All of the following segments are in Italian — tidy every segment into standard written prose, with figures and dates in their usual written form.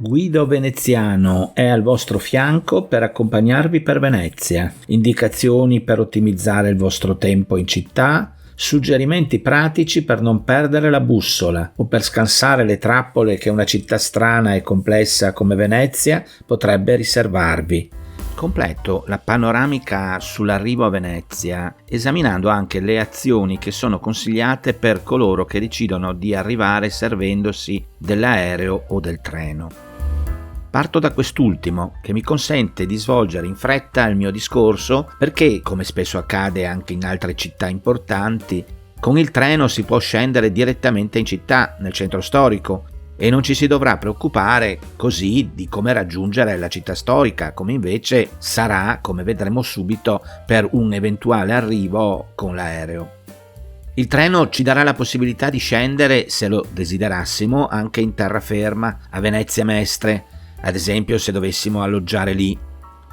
Guido Veneziano è al vostro fianco per accompagnarvi per Venezia. Indicazioni per ottimizzare il vostro tempo in città, suggerimenti pratici per non perdere la bussola o per scansare le trappole che una città strana e complessa come Venezia potrebbe riservarvi. Completo la panoramica sull'arrivo a Venezia, esaminando anche le azioni che sono consigliate per coloro che decidono di arrivare servendosi dell'aereo o del treno. Parto da quest'ultimo, che mi consente di svolgere in fretta il mio discorso perché, come spesso accade anche in altre città importanti, con il treno si può scendere direttamente in città, nel centro storico, e non ci si dovrà preoccupare così di come raggiungere la città storica, come invece sarà, come vedremo subito, per un eventuale arrivo con l'aereo. Il treno ci darà la possibilità di scendere, se lo desiderassimo, anche in terraferma a Venezia Mestre, ad esempio se dovessimo alloggiare lì,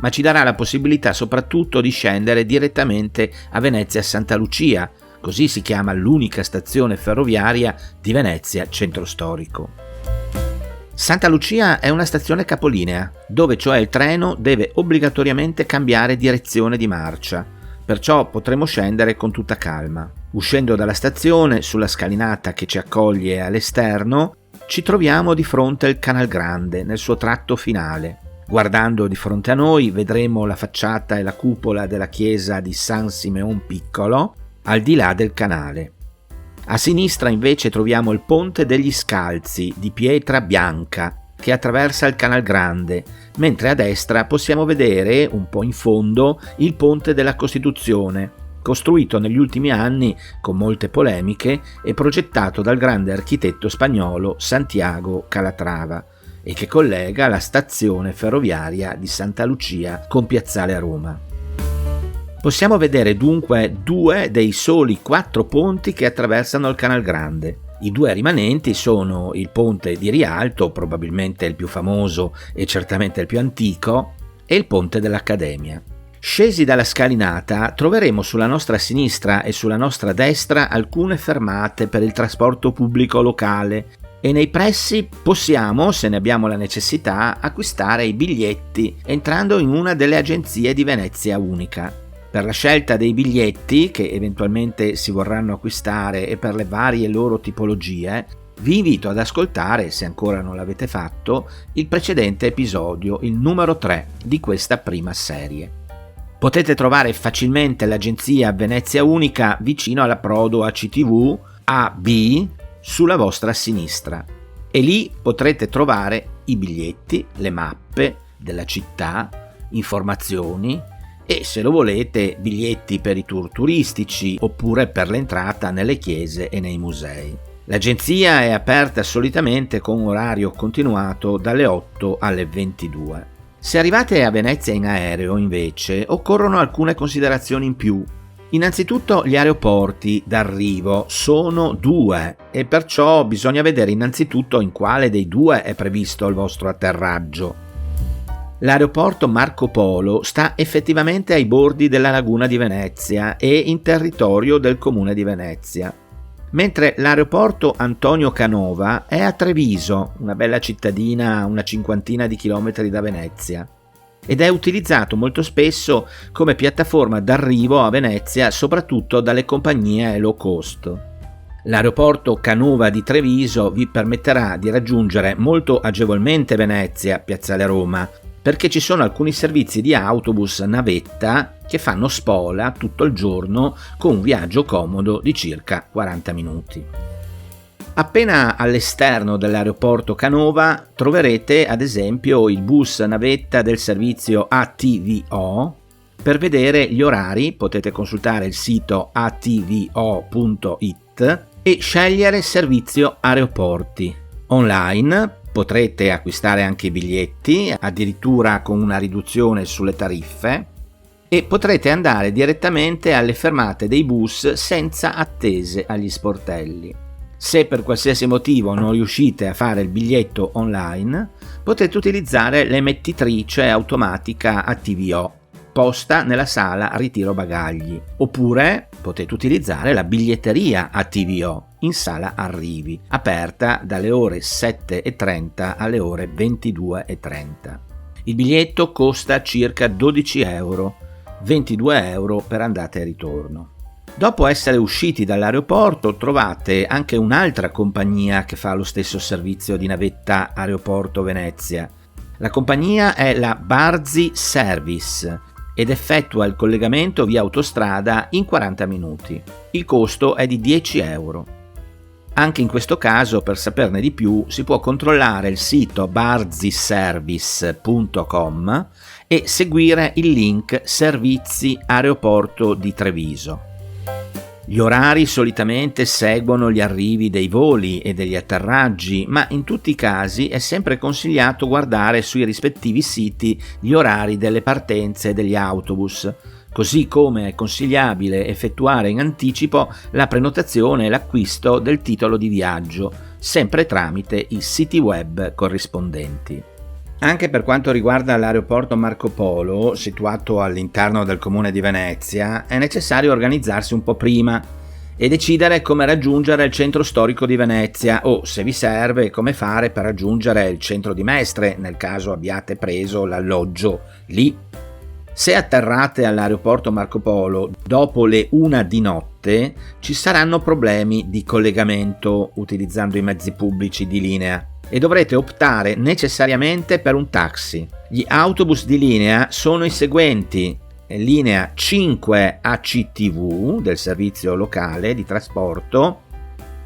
ma ci darà la possibilità soprattutto di scendere direttamente a Venezia Santa Lucia, così si chiama l'unica stazione ferroviaria di Venezia Centro Storico. Santa Lucia è una stazione capolinea, dove cioè il treno deve obbligatoriamente cambiare direzione di marcia, perciò potremo scendere con tutta calma. Uscendo dalla stazione, sulla scalinata che ci accoglie all'esterno, ci troviamo di fronte al Canal Grande nel suo tratto finale. Guardando di fronte a noi vedremo la facciata e la cupola della chiesa di San Simeon Piccolo al di là del canale. A sinistra invece troviamo il Ponte degli Scalzi di pietra bianca che attraversa il Canal Grande, mentre a destra possiamo vedere, un po' in fondo, il Ponte della Costituzione, costruito negli ultimi anni con molte polemiche e progettato dal grande architetto spagnolo Santiago Calatrava e che collega la stazione ferroviaria di Santa Lucia con Piazzale a Roma. Possiamo vedere dunque 2 dei soli 4 ponti che attraversano il Canal Grande. I 2 rimanenti sono il ponte di Rialto, probabilmente il più famoso e certamente il più antico, e il ponte dell'Accademia. Scesi dalla scalinata troveremo sulla nostra sinistra e sulla nostra destra alcune fermate per il trasporto pubblico locale e nei pressi possiamo, se ne abbiamo la necessità, acquistare i biglietti entrando in una delle agenzie di Venezia Unica. Per la scelta dei biglietti che eventualmente si vorranno acquistare e per le varie loro tipologie, vi invito ad ascoltare, se ancora non l'avete fatto, il precedente episodio, il numero 3 di questa prima serie. Potete trovare facilmente l'agenzia Venezia Unica vicino all'approdo ACTV AB sulla vostra sinistra e lì potrete trovare i biglietti, le mappe della città, informazioni e, se lo volete, biglietti per i tour turistici oppure per l'entrata nelle chiese e nei musei. L'agenzia è aperta solitamente con orario continuato dalle 8 alle 22. Se arrivate a Venezia in aereo, invece, occorrono alcune considerazioni in più. Innanzitutto gli aeroporti d'arrivo sono 2 e perciò bisogna vedere innanzitutto in quale dei 2 è previsto il vostro atterraggio. L'aeroporto Marco Polo sta effettivamente ai bordi della laguna di Venezia e in territorio del comune di Venezia, mentre l'aeroporto Antonio Canova è a Treviso, una bella cittadina a una 50 di chilometri da Venezia, ed è utilizzato molto spesso come piattaforma d'arrivo a Venezia soprattutto dalle compagnie low cost. L'aeroporto Canova di Treviso vi permetterà di raggiungere molto agevolmente Venezia, Piazzale Roma, perché ci sono alcuni servizi di autobus navetta che fanno spola tutto il giorno con un viaggio comodo di circa 40 minuti. Appena all'esterno dell'aeroporto Canova troverete ad esempio il bus navetta del servizio ATVO. Per vedere gli orari potete consultare il sito atvo.it e scegliere servizio aeroporti. Online potrete acquistare anche i biglietti, addirittura con una riduzione sulle tariffe, e potrete andare direttamente alle fermate dei bus senza attese agli sportelli. Se per qualsiasi motivo non riuscite a fare il biglietto online, potete utilizzare l'emettitrice automatica ATVO, posta nella sala ritiro bagagli, oppure potete utilizzare la biglietteria ATVO, in sala arrivi, aperta dalle ore 7:30 alle ore 22:30. Il biglietto costa circa 12 euro, 22 euro per andata e ritorno. Dopo essere usciti dall'aeroporto trovate anche un'altra compagnia che fa lo stesso servizio di navetta Aeroporto Venezia. La compagnia è la Barzi Service ed effettua il collegamento via autostrada in 40 minuti. Il costo è di 10 euro. Anche in questo caso, per saperne di più, si può controllare il sito barziservice.com e seguire il link Servizi Aeroporto di Treviso. Gli orari solitamente seguono gli arrivi dei voli e degli atterraggi, ma in tutti i casi è sempre consigliato guardare sui rispettivi siti gli orari delle partenze degli autobus, così come è consigliabile effettuare in anticipo la prenotazione e l'acquisto del titolo di viaggio, sempre tramite i siti web corrispondenti. Anche per quanto riguarda l'aeroporto Marco Polo, situato all'interno del comune di Venezia, è necessario organizzarsi un po' prima e decidere come raggiungere il centro storico di Venezia o, se vi serve, come fare per raggiungere il centro di Mestre, nel caso abbiate preso l'alloggio lì. Se atterrate all'aeroporto Marco Polo dopo le 1 di notte, ci saranno problemi di collegamento utilizzando i mezzi pubblici di linea e dovrete optare necessariamente per un taxi. Gli autobus di linea sono i seguenti: linea 5 ACTV del servizio locale di trasporto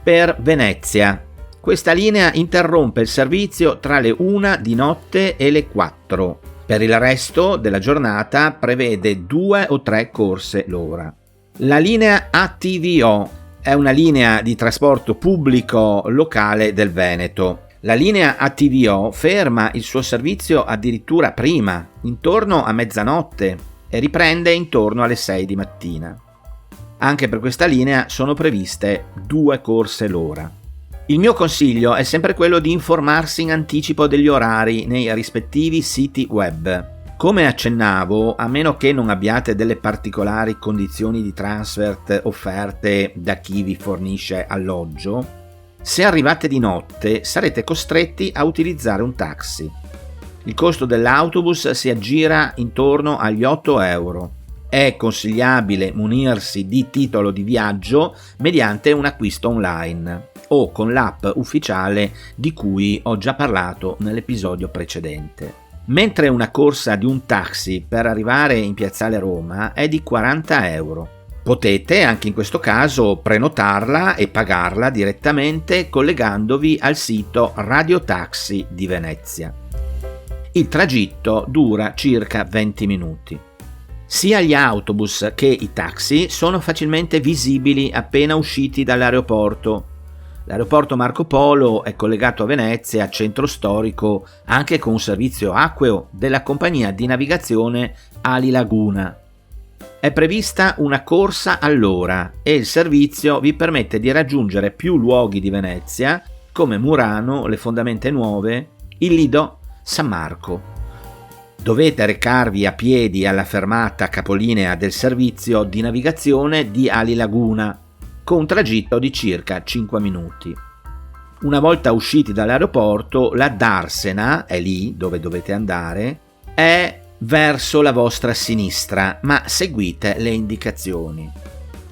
per Venezia. Questa linea interrompe il servizio tra le 1 di notte e le 4. Per il resto della giornata prevede 2 o 3 corse l'ora. La linea ATVO è una linea di trasporto pubblico locale del Veneto. La linea ATVO ferma il suo servizio addirittura prima, intorno a mezzanotte, e riprende intorno alle 6 di mattina. Anche per questa linea sono previste 2 corse l'ora. Il mio consiglio è sempre quello di informarsi in anticipo degli orari nei rispettivi siti web. Come accennavo, a meno che non abbiate delle particolari condizioni di transfer offerte da chi vi fornisce alloggio, se arrivate di notte sarete costretti a utilizzare un taxi. Il costo dell'autobus si aggira intorno agli 8 euro. È consigliabile munirsi di titolo di viaggio mediante un acquisto online o con l'app ufficiale di cui ho già parlato nell'episodio precedente. Mentre una corsa di un taxi per arrivare in Piazzale Roma è di 40 euro. Potete anche in questo caso prenotarla e pagarla direttamente collegandovi al sito Radio Taxi di Venezia. Il tragitto dura circa 20 minuti. Sia gli autobus che i taxi sono facilmente visibili appena usciti dall'aeroporto. L'aeroporto Marco Polo è collegato a Venezia, centro storico, anche con un servizio acqueo della compagnia di navigazione Ali Laguna. È prevista una corsa all'ora e il servizio vi permette di raggiungere più luoghi di Venezia come Murano, le Fondamenta Nuove, il Lido, San Marco. Dovete recarvi a piedi alla fermata capolinea del servizio di navigazione di Ali Laguna con un tragitto di circa 5 minuti. Una volta usciti dall'aeroporto, la darsena, è lì dove dovete andare, è verso la vostra sinistra, ma seguite le indicazioni.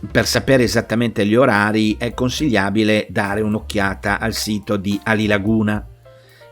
Per sapere esattamente gli orari è consigliabile dare un'occhiata al sito di Ali Laguna.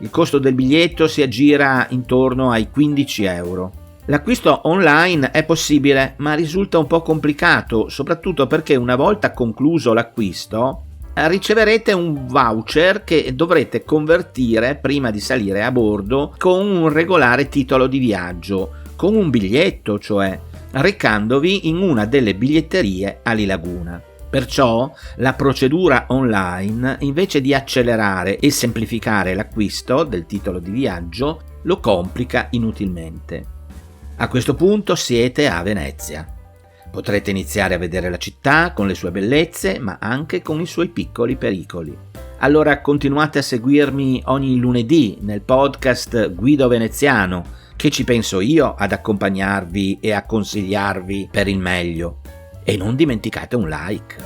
Il costo del biglietto si aggira intorno ai 15 euro. L'acquisto online è possibile, ma risulta un po' complicato, soprattutto perché una volta concluso l'acquisto riceverete un voucher che dovrete convertire prima di salire a bordo con un regolare titolo di viaggio, con un biglietto cioè, recandovi in una delle biglietterie Ali Laguna. Perciò la procedura online, invece di accelerare e semplificare l'acquisto del titolo di viaggio, lo complica inutilmente. A questo punto siete a Venezia. Potrete iniziare a vedere la città con le sue bellezze, ma anche con i suoi piccoli pericoli. Allora continuate a seguirmi ogni lunedì nel podcast Guido Veneziano, che ci penso io ad accompagnarvi e a consigliarvi per il meglio. E non dimenticate un like.